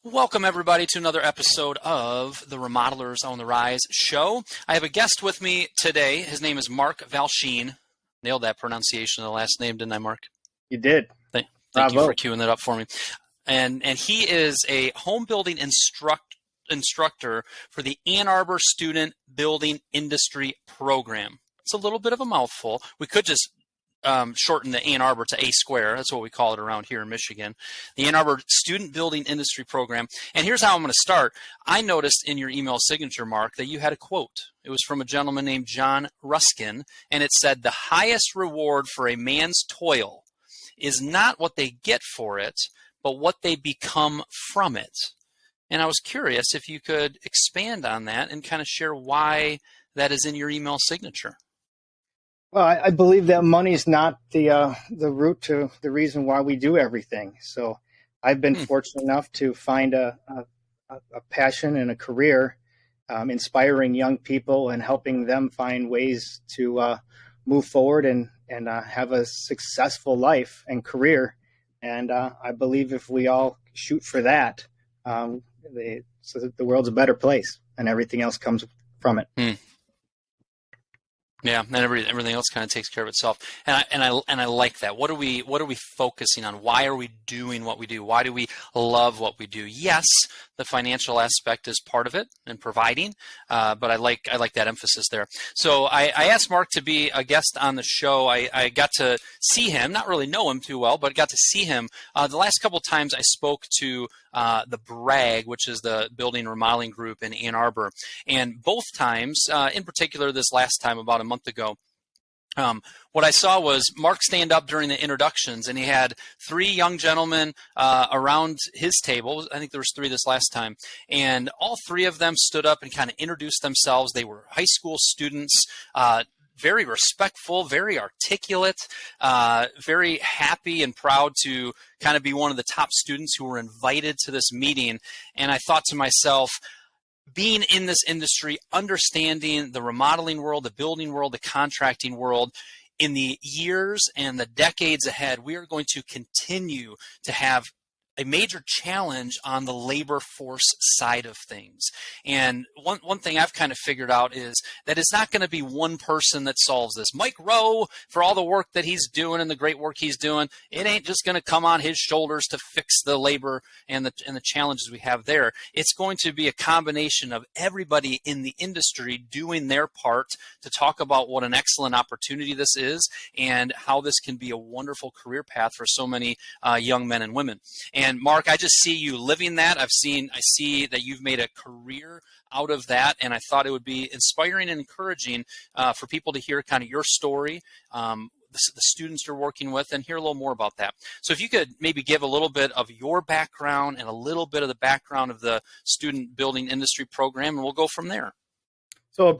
Welcome, everybody, to another episode of the Remodelers on the Rise show. I have a guest with me today. His name is Mark Valchine. Nailed that pronunciation of the last name, didn't I, Mark? You did. Thank Bravo. you for queuing that up for me. And he is a home building instructor for the Ann Arbor Student Building Industry Program. It's a little bit of a mouthful. We could just shorten the Ann Arbor to A square. That's what we call it around here in Michigan. The Ann Arbor Student Building Industry Program. And here's how I'm going to start. I noticed in your email signature, Mark, that you had a quote. It was from a gentleman named John Ruskin, and it said, "The highest reward for a man's toil is not what they get for it, but what they become from it." And I was curious if you could expand on that and kind of share why that is in your email signature. Well, I believe that money is not the root to the reason why we do everything. So I've been fortunate enough to find a passion and a career inspiring young people and helping them find ways to move forward and have a successful life and career. And I believe if we all shoot for that, so that the world's a better place and everything else comes from it. Yeah, and everything else kind of takes care of itself, and I like that. What are we focusing on? Why are we doing what we do? Why do we love what we do? Yes, the financial aspect is part of it and providing, but I like that emphasis there. So I asked Mark to be a guest on the show. I got to see him, not really know him too well, but got to see him the last couple of times I spoke to the BRAG, which is the Building Remodeling Group in Ann Arbor, and both times, in particular this last time about a month ago, what I saw was Mark stand up during the introductions, and he had three young gentlemen around his table. I think there was three this last time, and all three of them stood up and kind of introduced themselves. They were high school students, very respectful, very articulate, very happy and proud to kind of be one of the top students who were invited to this meeting. And I thought to myself, being in this industry, understanding the remodeling world, the building world, the contracting world, in the years and the decades ahead, we are going to continue to have a major challenge on the labor force side of things. And one thing I've kind of figured out is that it's not going to be one person that solves this. Mike Rowe, for all the work that he's doing and the great work he's doing, it ain't just going to come on his shoulders to fix the labor and the challenges we have there. It's going to be a combination of everybody in the industry doing their part to talk about what an excellent opportunity this is and how this can be a wonderful career path for so many young men and women. And Mark, I just see you living that. I see that you've made a career out of that, and I thought it would be inspiring and encouraging for people to hear kind of your story, the students you're working with, and hear a little more about that. So if you could maybe give a little bit of your background and a little bit of the background of the Student Building Industry Program, and we'll go from there. So a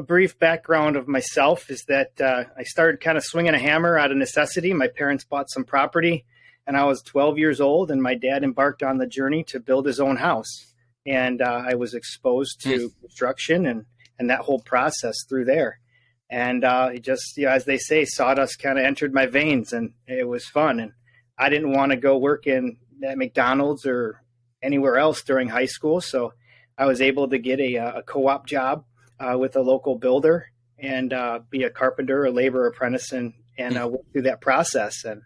brief background of myself is that I started kind of swinging a hammer out of necessity. My parents bought some property, and I was 12 years old, and my dad embarked on the journey to build his own house. And I was exposed to construction and that whole process through there. And it just, as they say, sawdust kind of entered my veins, and it was fun. And I didn't want to go work at McDonald's or anywhere else during high school. So I was able to get a co-op job with a local builder and be a carpenter, a labor apprentice, and work through that process. And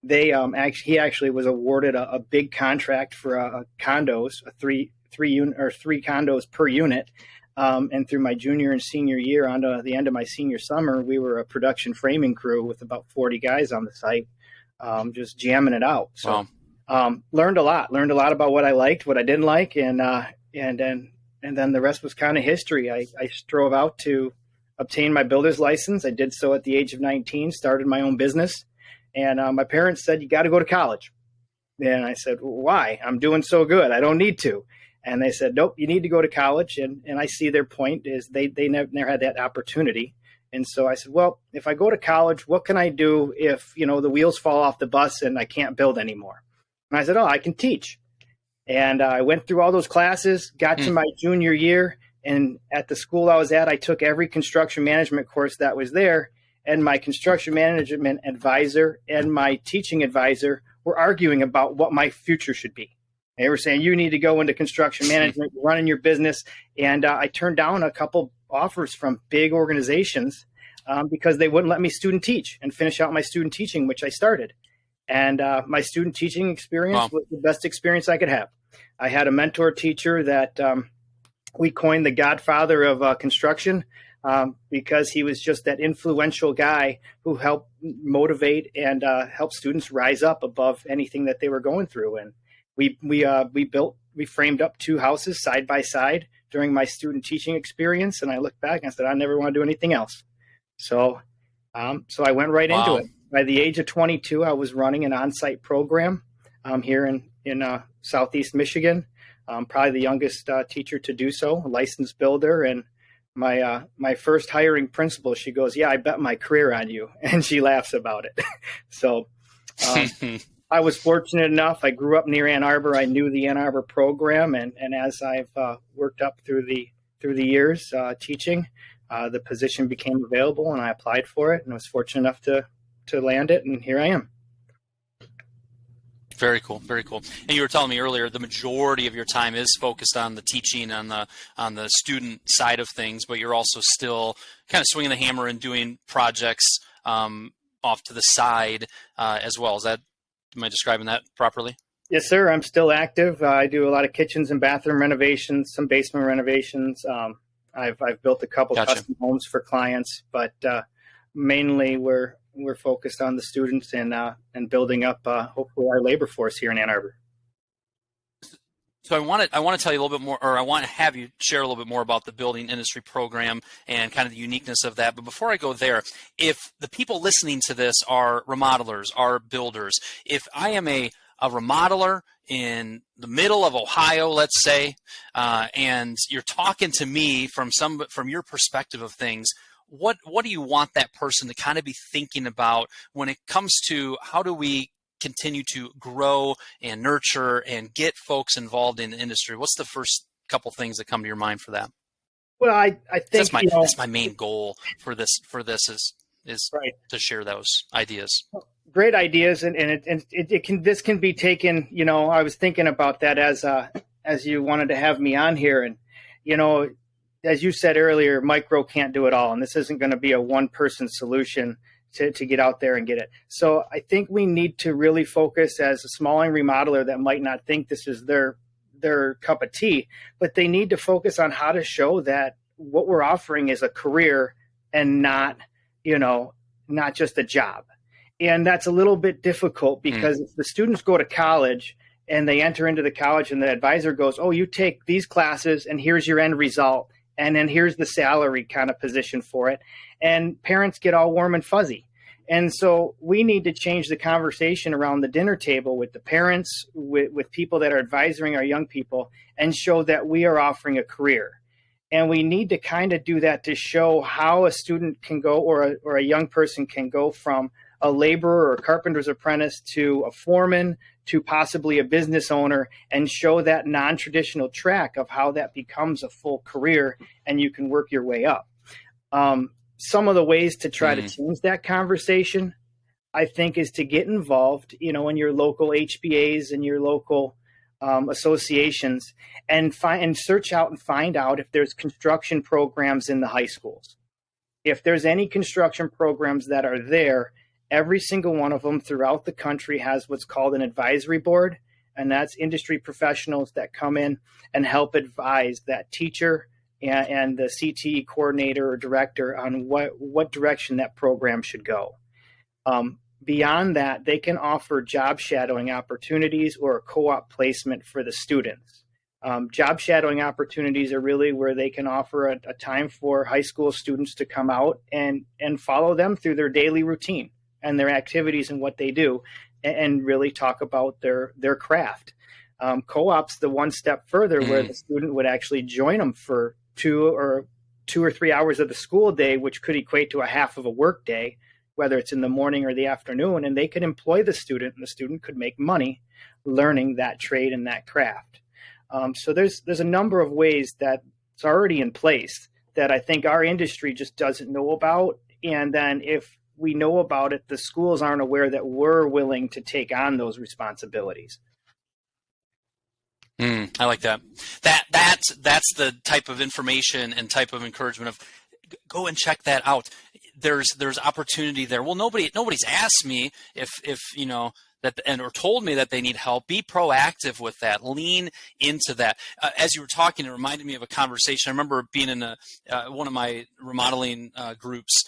he actually was awarded a big contract for condos, three condos per unit. And through my junior and senior year, onto the end of my senior summer, we were a production framing crew with about 40 guys on the site, just jamming it out. So, learned a lot about what I liked, what I didn't like, and then the rest was kind of history. I strove out to obtain my builder's license. I did so at the age of 19, started my own business. And my parents said, "You got to go to college." And I said, "Well, why? I'm doing so good. I don't need to." And they said, "Nope, you need to go to college." And I see their point is they never had that opportunity. And so I said, well, if I go to college, what can I do if, the wheels fall off the bus and I can't build anymore? And I said, I can teach. And I went through all those classes, got to my junior year. And at the school I was at, I took every construction management course that was there. And my construction management advisor and my teaching advisor were arguing about what my future should be. They were saying, you need to go into construction management, running your business. And I turned down a couple offers from big organizations because they wouldn't let me student teach and finish out my student teaching, which I started. And my student teaching experience was the best experience I could have. I had a mentor teacher that we coined the godfather of construction because he was just that influential guy who helped motivate and help students rise up above anything that they were going through. And we framed up 2 houses side by side during my student teaching experience. And I looked back and I said, I never want to do anything else. So I went right into it. By the age of 22, I was running an on-site program here in Southeast Michigan. Probably the youngest teacher to do so, a licensed builder. And my first hiring principal, she goes, yeah, I bet my career on you. And she laughs about it. So I was fortunate enough. I grew up near Ann Arbor. I knew the Ann Arbor program. And as I've worked up through the years teaching, the position became available and I applied for it and was fortunate enough to land it. And here I am. Very cool. Very cool. And you were telling me earlier, the majority of your time is focused on the teaching, on the student side of things, but you're also still kind of swinging the hammer and doing projects off to the side as well. Am I describing that properly? Yes, sir. I'm still active. I do a lot of kitchens and bathroom renovations, some basement renovations. I've built a couple custom homes for clients, but mainly we're focused on the students and building up hopefully our labor force here in Ann Arbor. So I want to tell you a little bit more, or I want to have you share a little bit more about the building industry program and kind of the uniqueness of that. But before I go there, if the people listening to this are remodelers, are builders, if I am a remodeler in the middle of Ohio, let's say, and you're talking to me from your perspective of things, what do you want that person to kind of be thinking about when it comes to how do we continue to grow and nurture and get folks involved in the industry? What's the first couple things that come to your mind for that? Well, I think that's my main goal for this is right. to share those ideas. Great ideas, and this can be taken. I was thinking about that as you wanted to have me on here, and as you said earlier, micro can't do it all, and this isn't going to be a one-person solution to get out there and get it. So I think we need to really focus as a smalling remodeler that might not think this is their cup of tea, but they need to focus on how to show that what we're offering is a career and not just a job. And that's a little bit difficult because if the students go to college and they enter into the college and the advisor goes, oh, you take these classes and here's your end result. And then here's the salary kind of position for it. And parents get all warm and fuzzy. And so we need to change the conversation around the dinner table with the parents, with people that are advising our young people, and show that we are offering a career. And we need to kind of do that to show how a student can go or a young person can go from a laborer or a carpenter's apprentice to a foreman to possibly a business owner, and show that non-traditional track of how that becomes a full career and you can work your way up. Some of the ways to try to change that conversation, I think, is to get involved, in your local HBAs and your local associations and search out and find out if there's construction programs in the high schools. If there's any construction programs that are there, every single one of them throughout the country has what's called an advisory board, and that's industry professionals that come in and help advise that teacher and the CTE coordinator or director on what direction that program should go. Beyond that, they can offer job shadowing opportunities or a co-op placement for the students. Job shadowing opportunities are really where they can offer a time for high school students to come out and follow them through their daily routine and their activities and what they do, and really talk about their craft. Co-op's the one step further where the student would actually join them for 2 or 3 hours of the school day, which could equate to a half of a work day, whether it's in the morning or the afternoon, and they could employ the student, and the student could make money learning that trade and that craft. So there's a number of ways that it's already in place that I think our industry just doesn't know about. And then if we know about it, the schools aren't aware that we're willing to take on those responsibilities. I like that. That's the type of information and type of encouragement of go and check that out. There's opportunity there. Well, nobody's asked me if you know that or told me that they need help. Be proactive with that. Lean into that. As you were talking, it reminded me of a conversation. I remember being in one of my remodeling groups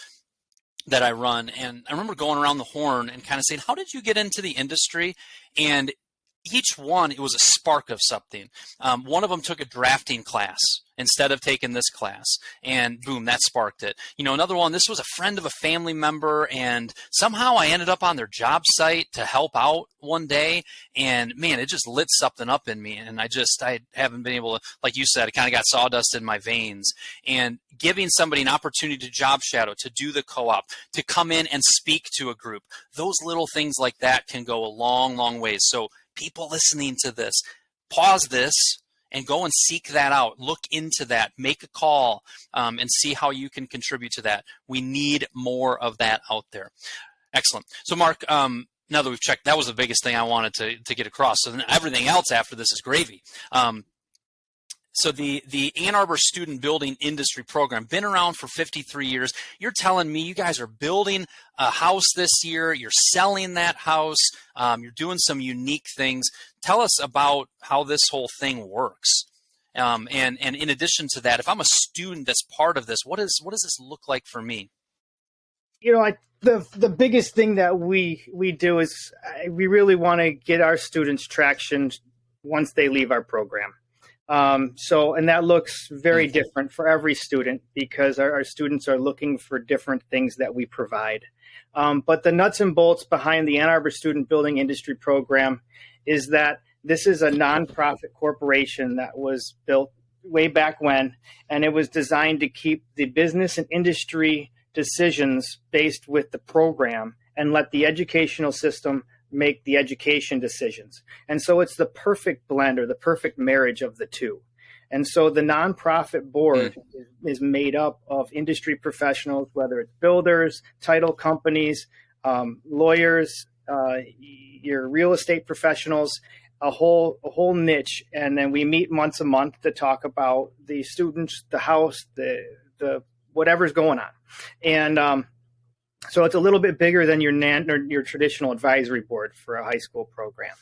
that I run, and I remember going around the horn and kind of saying, "How did you get into the industry?" And each one, it was a spark of something. One of them took a drafting class instead of taking this class, and boom, that sparked it. You know, another one, this was a friend of a family member, and somehow I ended up on their job site to help out one day, and man, it just lit something up in me, and I haven't been able to, like you said, it kind of got sawdust in my veins. And giving somebody an opportunity to job shadow, to do the co-op, to come in and speak to a group, those little things like that can go a long, long ways. So people listening to this, pause this and go and seek that out. Look into that. Make a call and see how you can contribute to that. We need more of that out there. Excellent. So, Mark, now that we've checked, that was the biggest thing I wanted to get across. So then everything else after this is gravy. So the Ann Arbor Student Building Industry Program, been around for 53 years. You're telling me you guys are building a house this year. You're selling that house. You're doing some unique things. Tell us about how this whole thing works. And in addition to that, if I'm a student that's part of this, what does this look like for me? You know, the biggest thing that we do is we really want to get our students traction once they leave our program. And that looks very different for every student because our students are looking for different things that we provide. But the nuts and bolts behind the Ann Arbor Student Building Industry Program is that this is a nonprofit corporation that was built way back when, and it was designed to keep the business and industry decisions based with the program and let the educational system make the education decisions. And so it's the perfect blend or the perfect marriage of the two. And so the nonprofit board is made up of industry professionals, whether it's builders, title companies, lawyers, your real estate professionals, a whole niche. And then we meet once a month to talk about the students, the house, the whatever's going on. And so it's a little bit bigger than your traditional advisory board for a high school program.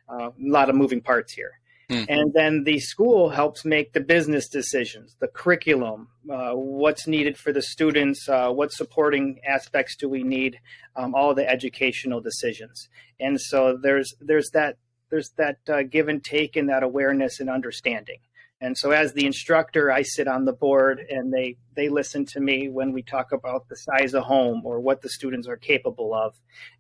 A lot of moving parts here. And then the school helps make the business decisions, the curriculum, what's needed for the students, what supporting aspects do we need, all the educational decisions. And so there's that give and take and that awareness and understanding. And so as the instructor, I sit on the board and they listen to me when we talk about the size of home or what the students are capable of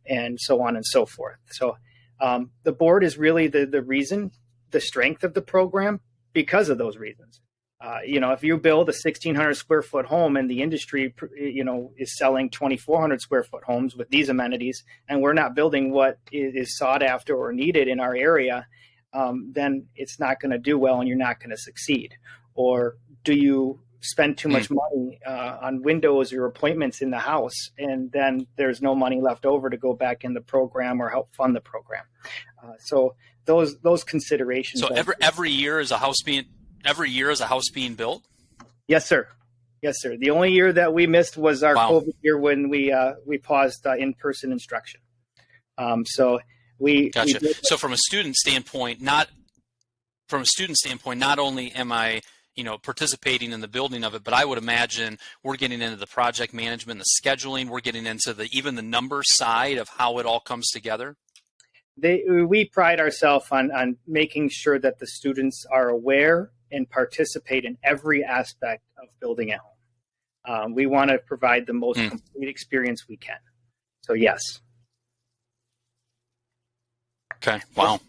and so on and so forth. So the board is really the reason, the strength of the program because of those reasons. If you build a 1,600 square foot home and the industry, is selling 2,400 square foot homes with these amenities, and we're not building what is sought after or needed in our area, then it's not going to do well and you're not going to succeed. Or do you spend too much money on windows or appointments in the house, and then there's no money left over to go back in the program or help fund the program? So those considerations. So every year is a house being built? Yes, sir. Yes, sir. The only year that we missed was our COVID year when we paused in-person instruction. Gotcha. So from a student standpoint, not only am I, participating in the building of it, but I would imagine we're getting into the project management, the scheduling, we're getting into even the number side of how it all comes together. We pride ourselves on making sure that the students are aware and participate in every aspect of building a home. We want to provide the most complete experience we can. So yes. Okay. Wow.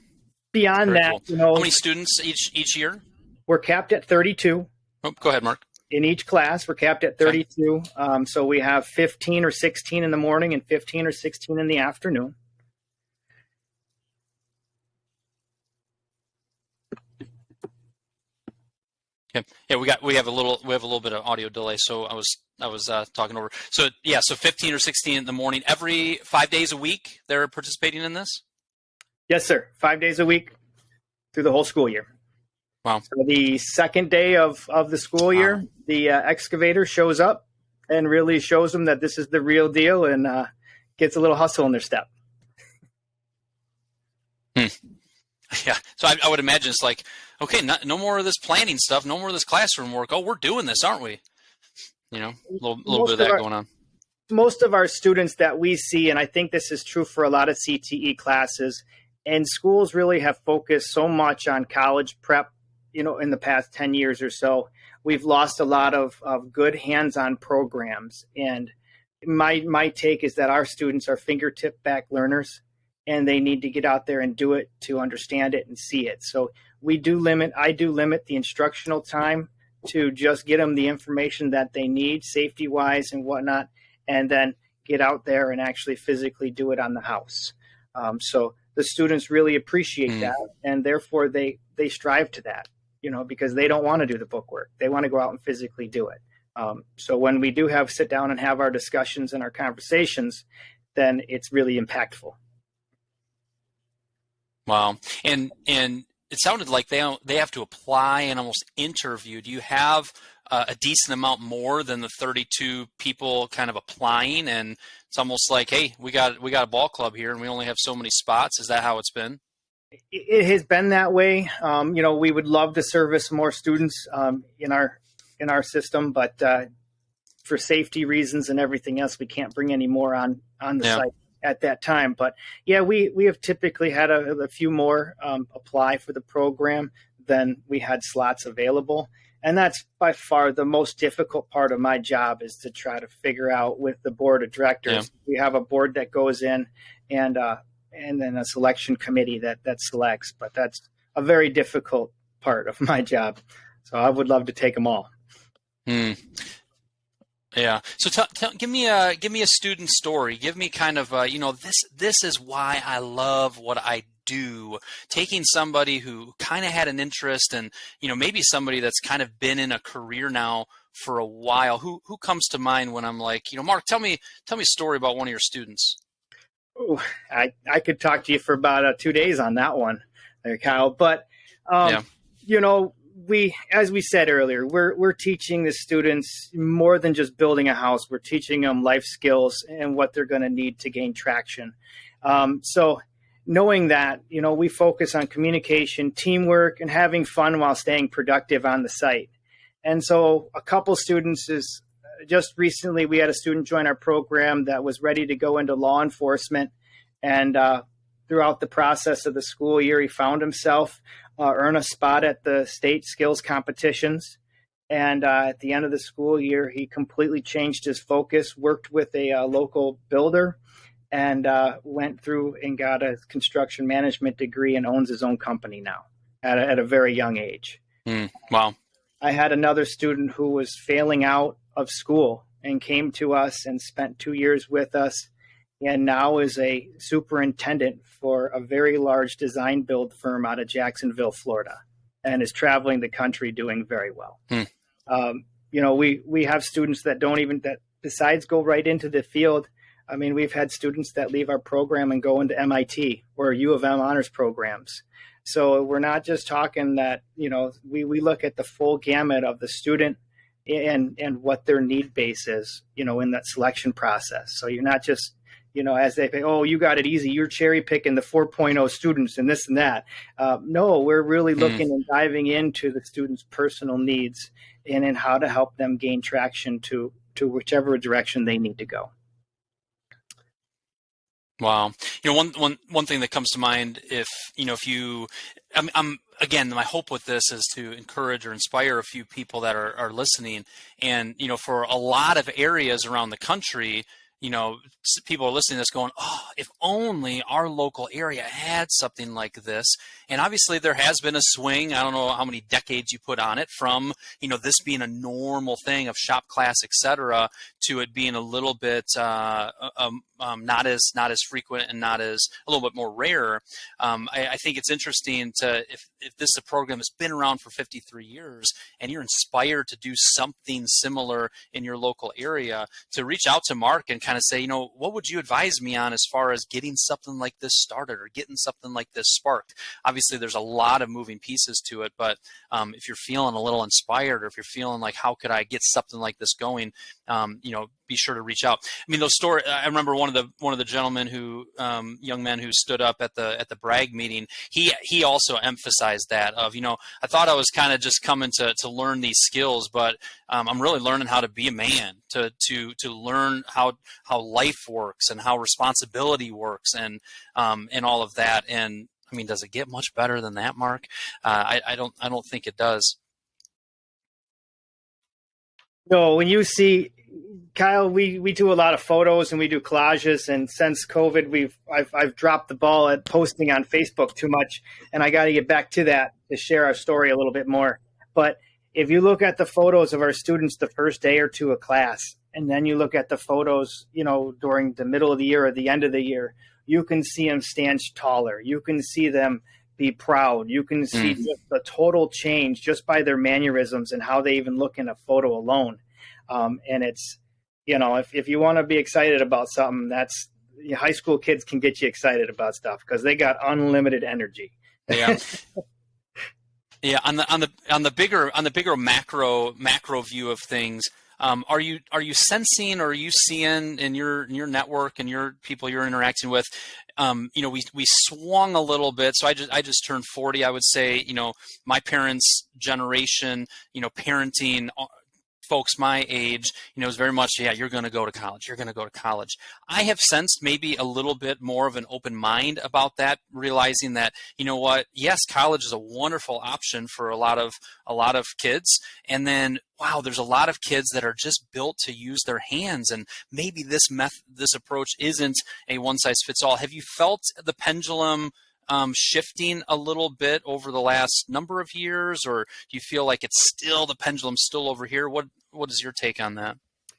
Beyond Very that, cool. How many students each year? We're capped at 32. Oh, go ahead, Mark. In each class, we're capped at 32. Okay. So we have 15 or 16 in the morning and 15 or 16 in the afternoon. Okay. Yeah, we have a little bit of audio delay, so I was talking over. So 15 or 16 in the morning, every 5 days a week they're participating in this? Yes, sir. 5 days a week through the whole school year. Wow. So the second day of the school year, the excavator shows up and really shows them that this is the real deal, and gets a little hustle in their step. Yeah. So I would imagine it's like, okay, no more of this planning stuff, no more of this classroom work. Oh, we're doing this, aren't we? You know, a little bit of that going on. Most of our students that we see, and I think this is true for a lot of CTE classes, and schools really have focused so much on college prep, in the past 10 years or so, we've lost a lot of good hands-on programs. And my take is that our students are fingertip back learners, and they need to get out there and do it to understand it and see it. So I do limit the instructional time to just get them the information that they need, safety-wise and whatnot, and then get out there and actually physically do it on the house. So the students really appreciate that, and therefore they strive to that, because they don't want to do the book work. They want to go out and physically do it. So when we do sit down and have our discussions and our conversations, then it's really impactful. Wow. And it sounded like they have to apply and almost interview. Do you have a decent amount more than the 32 people kind of applying, and it's almost like, hey, we got a ball club here and we only have so many spots? Is that how it's been? It has been that way. We would love to service more students in our system, but for safety reasons and everything else, we can't bring any more on the site at that time. But yeah, we have typically had a few more apply for the program than we had slots available. And that's by far the most difficult part of my job, is to try to figure out with the board of directors. Yeah. We have a board that goes in, and then a selection committee that selects. But that's a very difficult part of my job. So I would love to take them all. Yeah. So give me a student story. Give me kind of this is why I love what I do. Taking somebody who kind of had an interest, and maybe somebody that's kind of been in a career now for a while. Who comes to mind when I'm like, Mark, tell me a story about one of your students. Oh, I could talk to you for about 2 days on that one there, Kyle. But as we said earlier, we're teaching the students more than just building a house. We're teaching them life skills and what they're going to need to gain traction. So knowing that, we focus on communication, teamwork, and having fun while staying productive on the site. And so a couple students just recently, we had a student join our program that was ready to go into law enforcement. And throughout the process of the school year, he found himself earn a spot at the state skills competitions. And at the end of the school year, he completely changed his focus, worked with a local builder, and went through and got a construction management degree and owns his own company now at a very young age. Wow. I had another student who was failing out of school and came to us and spent 2 years with us, and now is a superintendent for a very large design build firm out of Jacksonville, Florida, and is traveling the country doing very well. We have students that besides go right into the field. I mean, we've had students that leave our program and go into MIT or U of M honors programs. So we're not just talking that, we look at the full gamut of the student and what their need base is, in that selection process. So you're not just, as they say, oh, you got it easy, you're cherry picking the 4.0 students and this and that. No, we're really looking and diving into the students' personal needs and how to help them gain traction to whichever direction they need to go. Wow. One thing that comes to mind, again, my hope with this is to encourage or inspire a few people that are listening. And, for a lot of areas around the country, people are listening to this going, oh, if only our local area had something like this. And obviously there has been a swing. I don't know how many decades you put on it from, this being a normal thing of shop class, et cetera, to it being a little bit not as frequent and a little bit more rare. I think it's interesting if this is a program that's been around for 53 years and you're inspired to do something similar in your local area, to reach out to Mark and kind of say, what would you advise me on as far as getting something like this started or getting something like this sparked? Obviously, obviously there's a lot of moving pieces to it, but if you're feeling a little inspired, or if you're feeling like, how could I get something like this going, be sure to reach out. I mean, those stories, I remember one of the gentlemen young men who stood up at the Bragg meeting, he also emphasized that of, I thought I was kind of just coming to learn these skills, but I'm really learning how to be a man, to learn how life works and how responsibility works, and all of that. And I mean, does it get much better than that, Mark? I don't think it does. No, when you see, Kyle, we do a lot of photos and we do collages, and since COVID, I've dropped the ball at posting on Facebook too much, and I got to get back to that to share our story a little bit more. But if you look at the photos of our students the first day or two of class, and then you look at the photos, during the middle of the year or the end of the year, you can see them stand taller. You can see them be proud. You can see just the total change just by their mannerisms and how they even look in a photo alone. And it's, if you want to be excited about something, that's high school kids can get you excited about stuff because they got unlimited energy. Yeah. Yeah. On the bigger macro view of things, are you sensing, or are you seeing in your network and your people you're interacting with, we swung a little bit. So I just turned 40. I would say, my parents' generation, parenting folks my age, is very much, yeah, you're going to go to college. You're going to go to college. I have sensed maybe a little bit more of an open mind about that, realizing that, yes, college is a wonderful option for a lot of kids. And then, wow, there's a lot of kids that are just built to use their hands, and maybe this approach isn't a one size fits all. Have you felt the pendulum shifting a little bit over the last number of years, or do you feel like it's still, the pendulum's still over here? What is your take on that?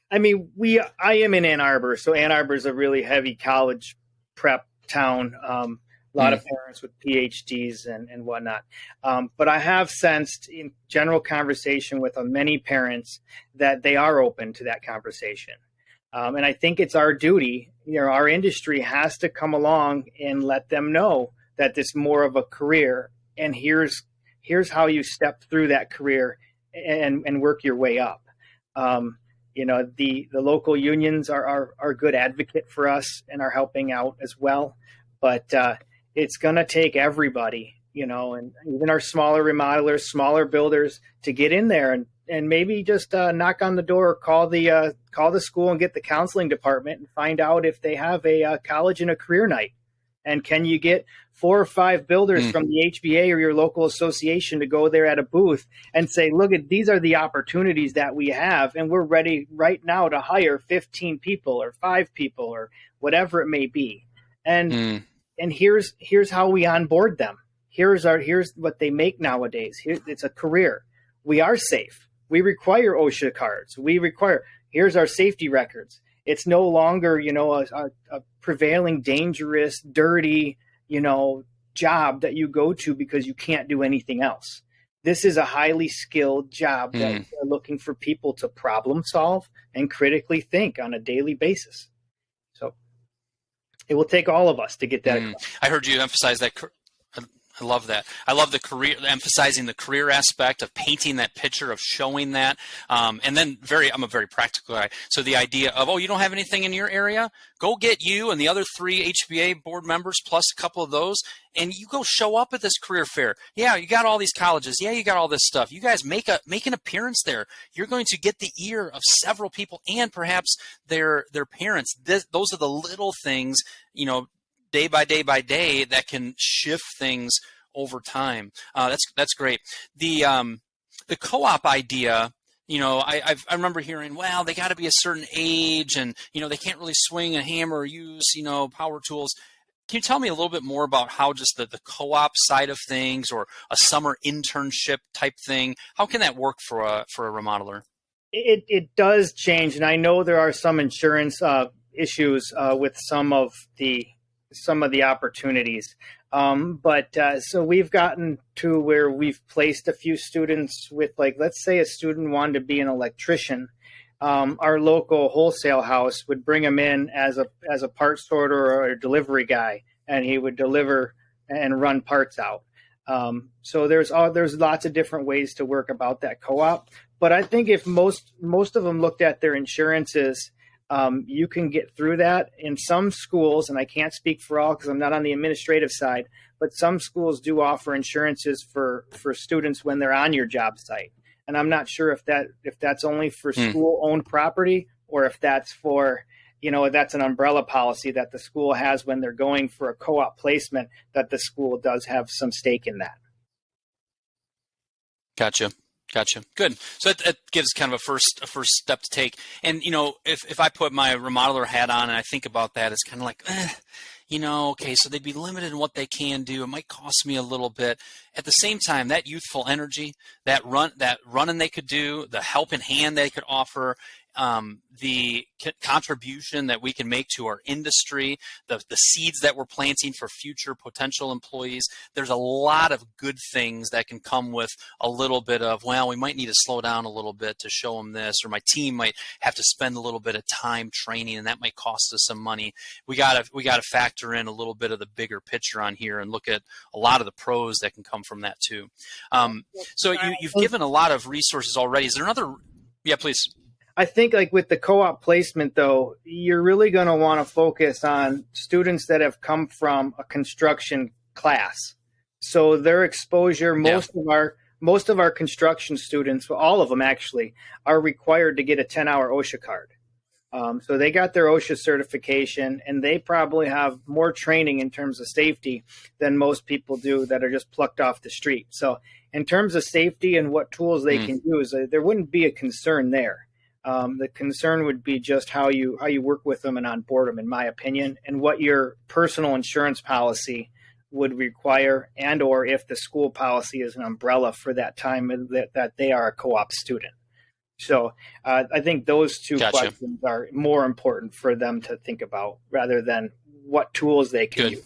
I mean, I am in Ann Arbor, so Ann Arbor is a really heavy college prep town. A lot of parents with PhDs and whatnot. But I have sensed in general conversation with many parents that they are open to that conversation. And I think it's our duty, our industry has to come along and let them know that this is more of a career, and here's how you step through that career and work your way up. The local unions are a good advocate for us and are helping out as well. But it's going to take everybody, and even our smaller remodelers, smaller builders, to get in there and maybe just knock on the door, or call the school and get the counseling department and find out if they have a college and a career night. And can you get 4 or 5 builders from the HBA or your local association to go there at a booth and say, look, these are the opportunities that we have, and we're ready right now to hire 15 people or 5 people or whatever it may be. And here's how we onboard them. Here's what they make nowadays. It's a career. We are safe. We require OSHA cards. Here's our safety records. It's no longer, a prevailing, dangerous, dirty, job that you go to because you can't do anything else. This is a highly skilled job that we're looking for people to problem solve and critically think on a daily basis. So it will take all of us to get that. I heard you emphasize that. I love that. I love emphasizing the career aspect of painting that picture, of showing that. And then I'm a very practical guy. So the idea of, you don't have anything in your area? Go get you and the other 3 HBA board members plus a couple of those, and you go show up at this career fair. Yeah, you got all these colleges. Yeah, you got all this stuff. You guys make an appearance there. You're going to get the ear of several people and perhaps their parents. Those are the little things, day by day that can shift things over time. That's great. The co-op idea, I remember hearing, well, they got to be a certain age, and they can't really swing a hammer or use power tools. Can you tell me a little bit more about how just the co-op side of things, or a summer internship type thing, how can that work for a remodeler? It does change, and I know there are some insurance issues with some of the opportunities. So we've gotten to where we've placed a few students with, let's say a student wanted to be an electrician. Our local wholesale house would bring him in as a part sorter or a delivery guy, and he would deliver and run parts out. So there's lots of different ways to work about that co-op. But I think if most of them looked at their insurances, you can get through that. In some schools, and I can't speak for all because I'm not on the administrative side, but some schools do offer insurances for students when they're on your job site. And I'm not sure if that's only for school-owned property or if that's for, that's an umbrella policy that the school has when they're going for a co-op placement, that the school does have some stake in that. Gotcha. Good. So that gives kind of a first step to take. And, if I put my remodeler hat on and I think about that, it's kind of like, okay, so they'd be limited in what they can do. It might cost me a little bit. At the same time, that youthful energy, that running they could do, the helping hand they could offer, the contribution that we can make to our industry, the seeds that we're planting for future potential employees. There's a lot of good things that can come with a little bit of, we might need to slow down a little bit to show them this, or my team might have to spend a little bit of time training, and that might cost us some money. We gotta factor in a little bit of the bigger picture on here and look at a lot of the pros that can come from that too. So you've given a lot of resources already. Is there another? Yeah, please. I think like with the co-op placement, though, you're really going to want to focus on students that have come from a construction class. So their exposure, most of our construction students, well, all of them actually, are required to get a 10-hour OSHA card. So they got their OSHA certification, and they probably have more training in terms of safety than most people do that are just plucked off the street. So in terms of safety and what tools they can use, there wouldn't be a concern there. The concern would be just how you work with them and onboard them, in my opinion, and what your personal insurance policy would require, and or if the school policy is an umbrella for that time that they are a co-op student. So I think those two questions are more important for them to think about rather than what tools they can use.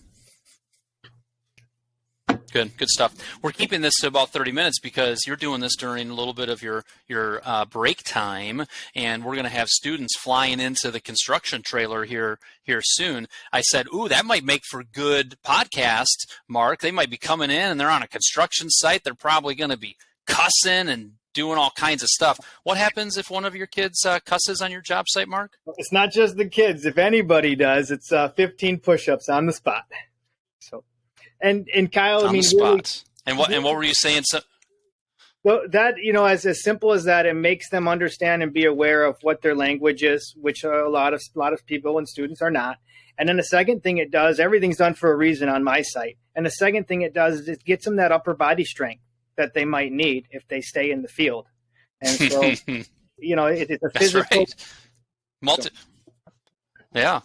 Good stuff. We're keeping this to about 30 minutes because you're doing this during a little bit of your break time, and we're going to have students flying into the construction trailer here soon. I said, that might make for good podcast, Mark. They might be coming in and they're on a construction site. They're probably going to be cussing and doing all kinds of stuff. What happens if one of your kids cusses on your job site, Mark? It's not just the kids. If anybody does, it's 15 push-ups on the spot. So. And Kyle, on the spot. Really, and what were you saying? So that, as simple as that, it makes them understand and be aware of what their language is, which a lot of people and students are not. And then the second thing it does, everything's done for a reason on my site. And the second thing it does is it gets them that upper body strength that they might need if they stay in the field. And so, it's a physical. That's right.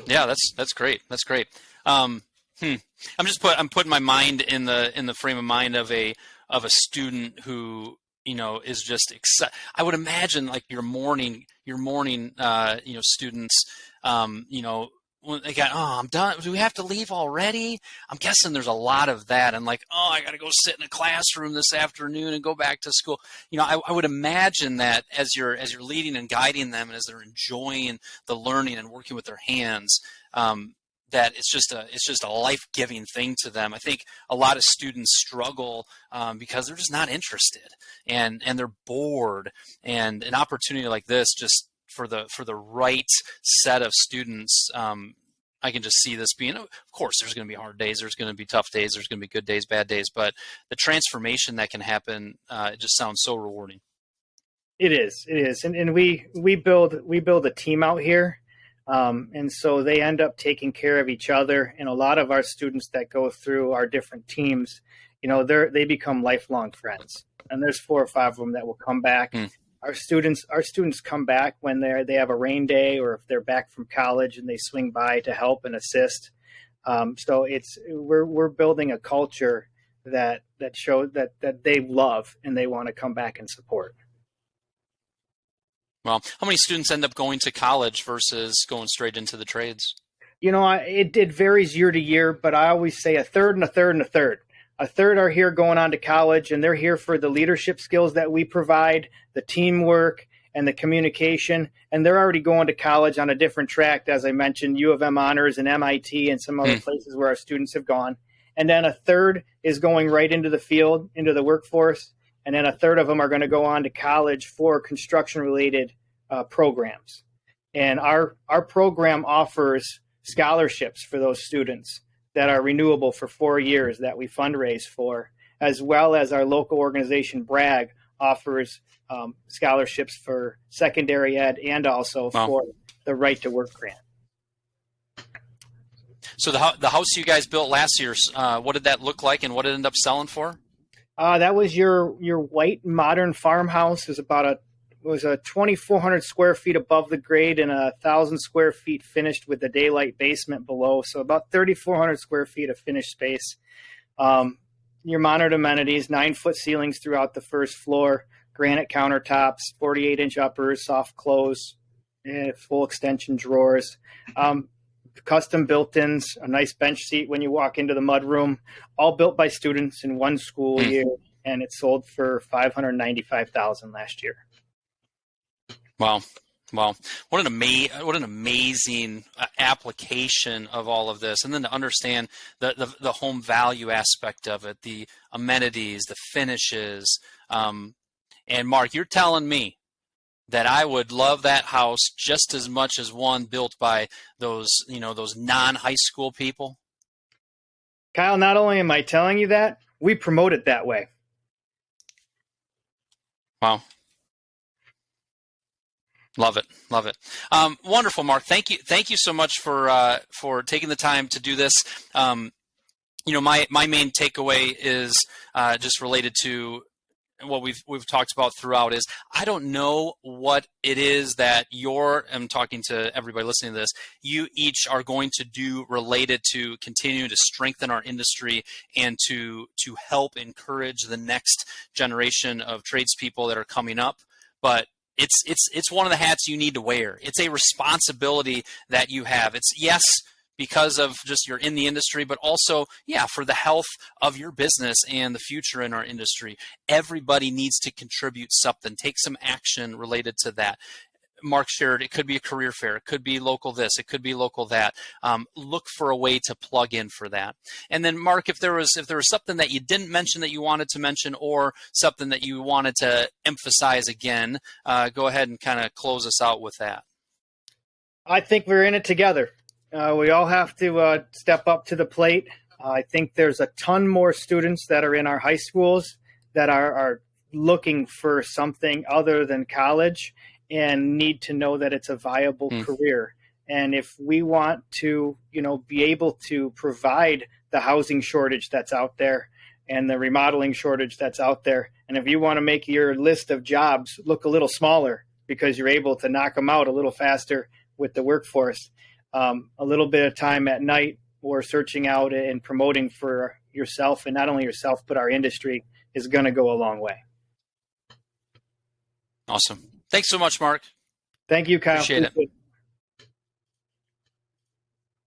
Yeah, that's great. That's great. I'm putting my mind in the frame of mind of a student who is just excited. I would imagine like your morning students when they got, I'm done. Do we have to leave already? I'm guessing there's a lot of that, and like, I got to go sit in a classroom this afternoon and go back to school. I would imagine that as you're leading and guiding them, and as they're enjoying the learning and working with their hands, that it's just a life-giving thing to them. I think a lot of students struggle because they're just not interested and they're bored. And an opportunity like this, just for the right set of students, I can just see this being. Of course, there's going to be hard days, there's going to be tough days, there's going to be good days, bad days, but the transformation that can happen, it just sounds so rewarding. It is, and we build a team out here. And so they end up taking care of each other. And a lot of our students that go through our different teams, they become lifelong friends. And there's 4 or 5 of them that will come back. Our students come back when they have a rain day, or if they're back from college and they swing by to help and assist. So we're building a culture that shows that they love and they want to come back and support. Well, how many students end up going to college versus going straight into the trades? It varies year to year, but I always say a third and a third and a third. A third are here going on to college, and they're here for the leadership skills that we provide, the teamwork, and the communication. And they're already going to college on a different track, as I mentioned, U of M honors and MIT and some other places where our students have gone. And then a third is going right into the field, into the workforce. And then a third of them are going to go on to college for construction-related programs. And our program offers scholarships for those students that are renewable for 4 years that we fundraise for, as well as our local organization, Bragg, offers scholarships for secondary ed and also for the Right to Work grant. So the house you guys built last year, what did that look like, and what did it end up selling for? That was your white modern farmhouse. It was a 2,400 square feet above the grade and 1,000 square feet finished with a daylight basement below. So about 3,400 square feet of finished space. Your modern amenities, 9-foot ceilings throughout the first floor, granite countertops, 48-inch uppers, soft close, full extension drawers. Custom built-ins, a nice bench seat when you walk into the mudroom, all built by students in one school year, and it sold for $595,000 last year. Wow. What an amazing application of all of this. And then to understand the home value aspect of it, the amenities, the finishes. And Mark, you're telling me that I would love that house just as much as one built by those non-high school people? Kyle, not only am I telling you that, we promote it that way. Wow. Love it. Wonderful, Mark. Thank you so much for taking the time to do this. My main takeaway is just related to what we've talked about throughout is I don't know what it is that I'm talking to everybody listening to this, you each are going to do related to continue to strengthen our industry and to help encourage the next generation of tradespeople that are coming up. But it's one of the hats you need to wear. It's a responsibility that you have. It's yes, because of just you're in the industry, but also, for the health of your business and the future in our industry. Everybody needs to contribute something, take some action related to that. Mark shared, it could be a career fair, it could be local this, it could be local that. Look for a way to plug in for that. And then Mark, if there was something that you didn't mention that you wanted to mention or something that you wanted to emphasize again, go ahead and kind of close us out with that. I think we're in it together. We all have to step up to the plate. I think there's a ton more students that are in our high schools that are looking for something other than college and need to know that it's a viable career. And if we want to, be able to provide the housing shortage that's out there and the remodeling shortage that's out there, and if you want to make your list of jobs look a little smaller because you're able to knock them out a little faster with the workforce, a little bit of time at night or searching out and promoting for yourself, and not only yourself, but our industry, is going to go a long way. Awesome. Thanks so much, Mark. Thank you, Kyle. Appreciate it.